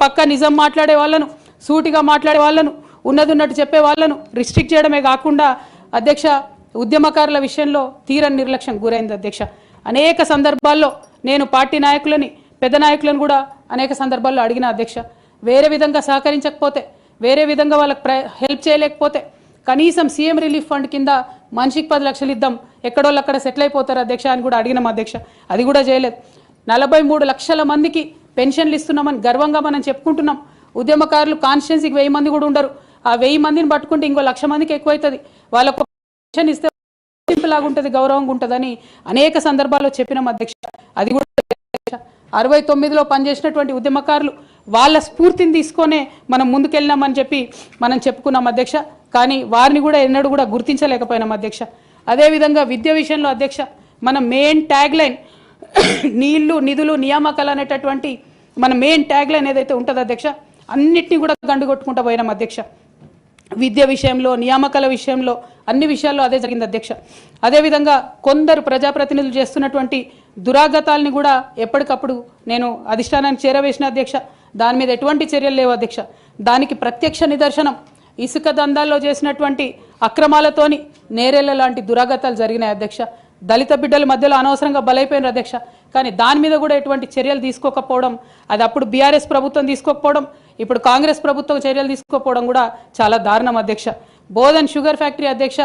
పక్క నిజం మాట్లాడే వాళ్ళను, సూటిగా మాట్లాడే వాళ్ళను, ఉన్నదున్నట్టు చెప్పే వాళ్ళను రిస్ట్రిక్ట్ చేయడమే కాకుండా అధ్యక్ష ఉద్యమకారుల విషయంలో తీరని నిర్లక్ష్యం గురైంది అధ్యక్ష. అనేక సందర్భాల్లో నేను పార్టీ నాయకులని, పెద్ద నాయకులను కూడా అనేక సందర్భాల్లో అడిగిన అధ్యక్ష. వేరే విధంగా సహకరించకపోతే, వేరే విధంగా వాళ్ళకి హెల్ప్ చేయలేకపోతే కనీసం సీఎం రిలీఫ్ ఫండ్ కింద మనిషికి 10 లక్షలు ఇద్దాం, ఎక్కడోళ్ళు అక్కడ సెటిల్ అయిపోతారు అధ్యక్ష అని కూడా అడిగినాం అధ్యక్ష. అది కూడా చేయలేదు. 43 లక్షల మందికి పెన్షన్లు ఇస్తున్నామని గర్వంగా మనం చెప్పుకుంటున్నాం. ఉద్యమకారులు కాన్స్టిట్యున్సీకి 1000 మంది కూడా ఉండరు. ఆ 1000 మందిని పట్టుకుంటే ఇంకో 1,00,000 మందికి ఎక్కువైతుంది. వాళ్ళకు పెన్షన్ ఇస్తే లాగా ఉంటుంది, గౌరవంగా ఉంటుందని అనేక సందర్భాల్లో చెప్పినాం అధ్యక్ష. అది కూడా 69లో పనిచేసినటువంటి ఉద్యమకారులు వాళ్ళ స్ఫూర్తిని తీసుకొనే మనం ముందుకెళ్ళినామని చెప్పి మనం చెప్పుకున్నాం అధ్యక్ష. కానీ వారిని కూడా ఎన్నడూ కూడా గుర్తించలేకపోయినాం అధ్యక్ష. అదేవిధంగా విద్య విషయంలో అధ్యక్ష మన మెయిన్ ట్యాగ్ లైన్ నీళ్లు, నిధులు, నియామకాలు అనేటటువంటి మన మెయిన్ ట్యాగ్ లైన్ ఏదైతే ఉంటుందో అధ్యక్ష, అన్నిటినీ కూడా గండుగొట్టుకుంటూ పోయినాం అధ్యక్ష. విద్య విషయంలో, నియామకాల విషయంలో, అన్ని విషయాల్లో అదే జరిగింది అధ్యక్ష. అదేవిధంగా కొందరు ప్రజాప్రతినిధులు చేస్తున్నటువంటి దురాగతాలని కూడా ఎప్పటికప్పుడు నేను అధిష్టానానికి చేరవేసిన అధ్యక్ష. దాని మీద ఎటువంటి చర్యలు లేవు అధ్యక్ష. దానికి ప్రత్యక్ష నిదర్శనం ఇసుక దందాల్లో చేసినటువంటి అక్రమాలతోని నేరేళ్ల లాంటి దురాగతాలు జరిగినాయి అధ్యక్ష. దళిత బిడ్డల మధ్యలో అనవసరంగా బలైపోయినారు అధ్యక్ష. కానీ దాని మీద కూడా ఎటువంటి చర్యలు తీసుకోకపోవడం, అది అప్పుడు బీఆర్ఎస్ ప్రభుత్వం తీసుకోకపోవడం, ఇప్పుడు కాంగ్రెస్ ప్రభుత్వం చర్యలు తీసుకోకపోవడం కూడా చాలా దారుణం అధ్యక్ష. బోధన్ షుగర్ ఫ్యాక్టరీ అధ్యక్ష,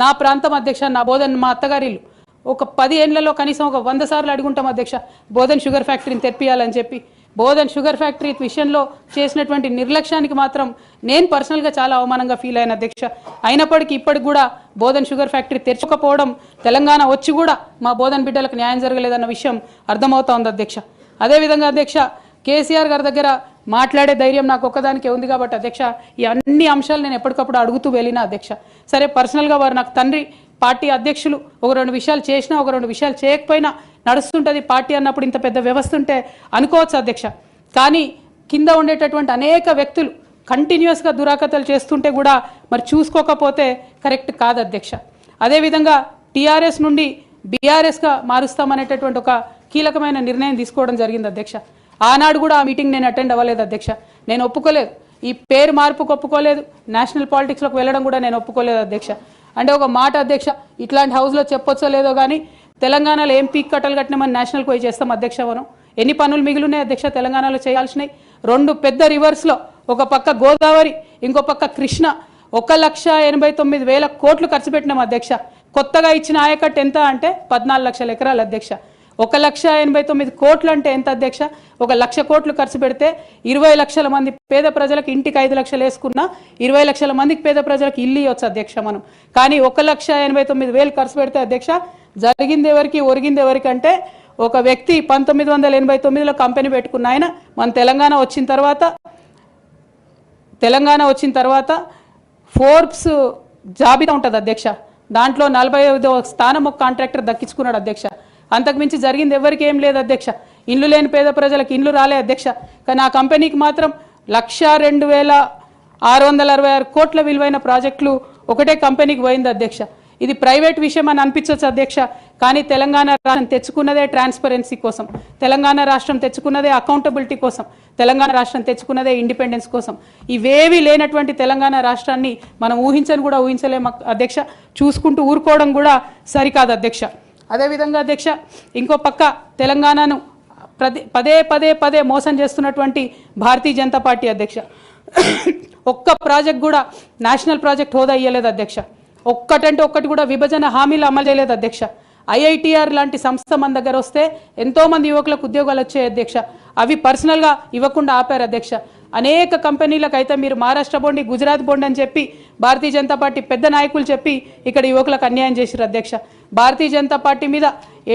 నా ప్రాంతం అధ్యక్ష, నా బోధన్ మా అత్తగారిల్లు. ఒక 10 ఏళ్లలో కనీసం ఒక 100 సార్లు అడుగుంటాం అధ్యక్ష బోధన్ షుగర్ ఫ్యాక్టరీని తెప్పియాలని చెప్పి. బోధన్ షుగర్ ఫ్యాక్టరీ విషయంలో చేసినటువంటి నిర్లక్ష్యానికి మాత్రం నేను పర్సనల్గా చాలా అవమానంగా ఫీల్ అయిన అధ్యక్ష. అయినప్పటికీ ఇప్పటికి కూడా బోధన్ షుగర్ ఫ్యాక్టరీ తెరచకపోవడం, తెలంగాణ వచ్చి కూడా మా బోధన్ బిడ్డలకు న్యాయం జరగలేదన్న విషయం అర్థమవుతా ఉంది అధ్యక్ష. అదేవిధంగా అధ్యక్ష కేసీఆర్ గారి దగ్గర మాట్లాడే ధైర్యం నాకు ఒక్కదానికే ఉంది కాబట్టి అధ్యక్ష ఈ అన్ని అంశాలు నేను ఎప్పటికప్పుడు అడుగుతూ వెళ్ళిన అధ్యక్ష. సరే పర్సనల్గా వారు నాకు తండ్రి, పార్టీ అధ్యక్షులు, ఒక 2 విషయాలు చేసినా ఒక 2 విషయాలు చేయకపోయినా నడుస్తుంటుంది పార్టీ అన్నప్పుడు, ఇంత పెద్ద వ్యవస్థ ఉంటే అనుకోవచ్చు అధ్యక్ష. కానీ కింద ఉండేటటువంటి అనేక వ్యక్తులు కంటిన్యూస్గా దురాకతలు చేస్తుంటే కూడా మరి చూసుకోకపోతే కరెక్ట్ కాదు అధ్యక్ష. అదేవిధంగా టీఆర్ఎస్ నుండి బీఆర్ఎస్గా మారుస్తామనేటటువంటి ఒక కీలకమైన నిర్ణయం తీసుకోవడం జరిగింది అధ్యక్ష. ఆనాడు కూడా ఆ మీటింగ్ నేను అటెండ్ అవ్వలేదు అధ్యక్ష. నేను ఒప్పుకోలేదు, ఈ పేరు మార్పుకు ఒప్పుకోలేదు, నేషనల్ పాలిటిక్స్లోకి వెళ్ళడం కూడా నేను ఒప్పుకోలేదు అధ్యక్ష. అంటే ఒక మాట అధ్యక్ష, ఇట్లాంటి హౌస్లో చెప్పొచ్చో లేదో కానీ తెలంగాణలో ఏం పీక్ కట్టలు కట్టినామని నేషనల్కి పోయి చేస్తాం అధ్యక్ష. మనం ఎన్ని పనులు మిగిలినాయి అధ్యక్ష తెలంగాణలో చేయాల్సినాయి? 2 పెద్ద రివర్స్లో, ఒక పక్క గోదావరి, ఇంకో పక్క కృష్ణ, 1,89,000 కోట్లు ఖర్చు పెట్టినాం అధ్యక్ష. కొత్తగా ఇచ్చిన ఆయకట్టు ఎంత అంటే 14 లక్షల ఎకరాలు అధ్యక్ష. 1,89,000 కోట్లు అంటే ఎంత అధ్యక్ష? 1,00,000 కోట్లు ఖర్చు పెడితే 20 లక్షల మంది పేద ప్రజలకు ఇంటికి 5 లక్షలు వేసుకున్నా 20 లక్షల మందికి పేద ప్రజలకు ఇల్లు ఇవ్వచ్చు అధ్యక్ష మనం. కానీ 1,89,000 ఖర్చు పెడితే అధ్యక్ష జరిగింది ఎవరికి, ఒరిగింది ఎవరికి అంటే ఒక వ్యక్తి 1989లో కంపెనీ పెట్టుకున్న ఆయన మన తెలంగాణ వచ్చిన తర్వాత ఫోర్బ్స్ జాబితా ఉంటుంది అధ్యక్ష, దాంట్లో 45వ స్థానం ఒక కాంట్రాక్టర్ దక్కించుకున్నాడు అధ్యక్ష. అంతకుమించి జరిగింది ఎవరికి ఏం లేదు అధ్యక్ష. ఇండ్లు లేని పేద ప్రజలకు ఇండ్లు రాలే అధ్యక్ష. కానీ ఆ కంపెనీకి మాత్రం 1,02,666 కోట్ల విలువైన ప్రాజెక్టులు ఒకటే కంపెనీకి పోయింది అధ్యక్ష. ఇది ప్రైవేట్ విషయం అని అనిపించవచ్చు అధ్యక్ష. కానీ తెలంగాణ రాష్ట్రం తెచ్చుకున్నదే ట్రాన్స్పరెన్సీ కోసం, తెలంగాణ రాష్ట్రం తెచ్చుకున్నదే అకౌంటబిలిటీ కోసం, తెలంగాణ రాష్ట్రం తెచ్చుకున్నదే ఇండిపెండెన్స్ కోసం. ఇవేవి లేనటువంటి తెలంగాణ రాష్ట్రాన్ని మనం ఊహించని కూడా ఊహించలేము అధ్యక్ష. చూసుకుంటూ ఊరుకోవడం కూడా సరికాదు అధ్యక్ష. అదేవిధంగా అధ్యక్ష ఇంకో పక్క తెలంగాణను పదే మోసం చేస్తున్నటువంటి భారతీయ జనతా పార్టీ అధ్యక్ష ఒక్క ప్రాజెక్ట్ కూడా నేషనల్ ప్రాజెక్ట్ హోదా ఇయ్యలేదు అధ్యక్ష. ఒక్కటంటే ఒక్కటి కూడా విభజన హామీలు అమలు చేయలేదు అధ్యక్ష. ఐఐటిఆర్ లాంటి సంస్థ మన దగ్గర వస్తే ఎంతోమంది యువకులకు ఉద్యోగాలు వచ్చాయి అధ్యక్ష. అవి పర్సనల్గా ఇవ్వకుండా ఆపారు అధ్యక్ష. అనేక కంపెనీలకు అయితే మీరు మహారాష్ట్ర బోండి, గుజరాత్ బోండి అని చెప్పి భారతీయ జనతా పార్టీ పెద్ద నాయకులు చెప్పి ఇక్కడ యువకులకు అన్యాయం చేశారు అధ్యక్ష. భారతీయ జనతా పార్టీ మీద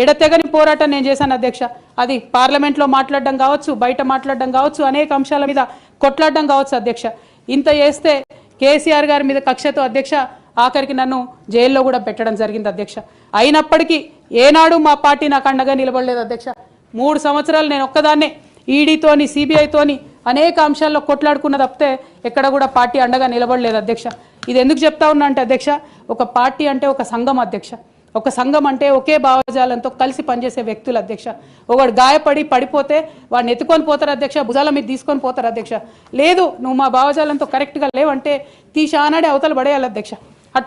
ఎడతెగని పోరాటం నేను చేశాను అధ్యక్ష. అది పార్లమెంట్లో మాట్లాడడం కావచ్చు, బయట మాట్లాడడం కావచ్చు, అనేక అంశాల మీద కొట్లాడడం కావచ్చు అధ్యక్ష. ఇంత చేస్తే కేసీఆర్ గారి మీద కక్షతో అధ్యక్ష ఆఖరికి నన్ను జైల్లో కూడా పెట్టడం జరిగింది అధ్యక్ష. అయినప్పటికీ ఏనాడు మా పార్టీ నాకు అండగా నిలబడలేదు అధ్యక్ష. 3 సంవత్సరాలు నేను ఒక్కదాన్నే ఈడీతోని, సిబిఐతోని అనేక అంశాల్లో కొట్లాడుకున్న తప్పితే ఎక్కడ కూడా పార్టీ అండగా నిలబడలేదు అధ్యక్ష. ఇది ఎందుకు చెప్తా ఉన్నా అంటే అధ్యక్ష, ఒక పార్టీ అంటే ఒక సంఘం అధ్యక్ష. ఒక సంఘం అంటే ఒకే భావజాలంతో కలిసి పనిచేసే వ్యక్తులు అధ్యక్ష. ఒకడు గాయపడి పడిపోతే వాడిని ఎత్తుకొని పోతారు అధ్యక్ష, భుజాల మీద తీసుకొని పోతారు అధ్యక్ష. లేదు నువ్వు మా భావజాలంతో కరెక్ట్గా లేవంటే తీసి ఆనాడే అవతల పడేయాలి అధ్యక్ష.